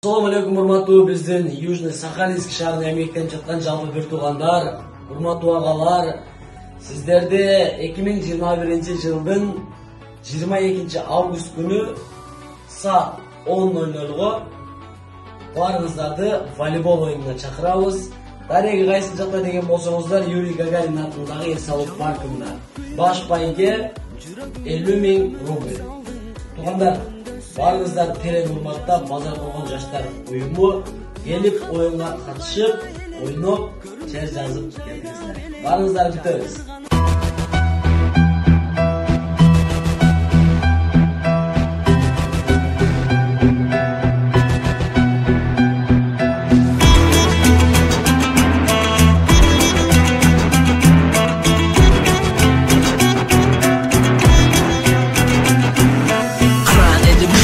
Assalamu alaikum урматтуу биздин Южный Сахалинск шаарында эмгектенип жаткан жалпы бир туугандар, урматтуу агалар, сиздерди 2021 жылдын 22 август күнү саат 10:00 баарыңыздарды волейбол оюнуна чакырабыз. Дареги кайсы жакта деген болсоңуздар, Юрий Гагарин атындагы Эсалык паркында. Баш байге 50.000 рубль. Туугандар, баарыңыздар терең урматтап, базар болгон жаштар уюму келип оюнга катышып, ойноп, чер жазып келиңиздер. Баарыңыздарды күтөбүз.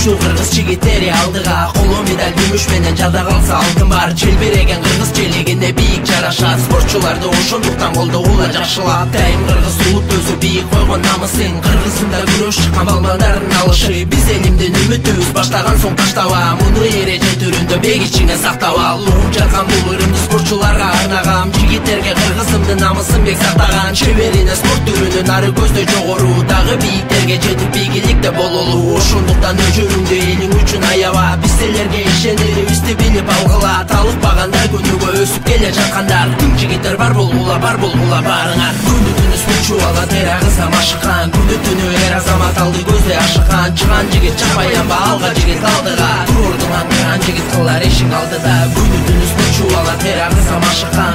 Кыргыз жигиттери алдыга коло медаль күмүш менен жада калса алтын бар. Желбиреген кыргыз желегине бийик жарашат. Спортчуларды ошондуктан колдогула жакшылап. Дайым кыргыз улут өзү бийик койгон намысын. Кыргызында күрөш чыккан балбандардын алышы. Биз элимдин үмүтүбүз баштаган соң таштаба. Муну эреже түрүндө бек ичиңе сактап ал. Уруп жарган бул ырымды спортчуларга арнагам. Жигиттерге кыргызымдын намысын бек сактаган. Чеберине спорт түрүнүн ары көздөй жогору. Дагы бийиктерге жетип бийликте бололу. Ошондуктан өжөрүңдү элиң үчүн аяба. Биз силерге ишенерибизди билип алгыла. Талыкпагандар күнүгө өсүп келе жаткандар. Тың жигиттер бар болгула барыңар. Күнү түнү спортчу ала тер агыза машыккан. Күнү түнү эр азамат алды көздөй ашыккан. Чыган жигит чапаянба алга жигит алдыга. Турурдуңан жигит кылар ишин алдыда. Күнү түнү спортчу ала тер агыза машыккан.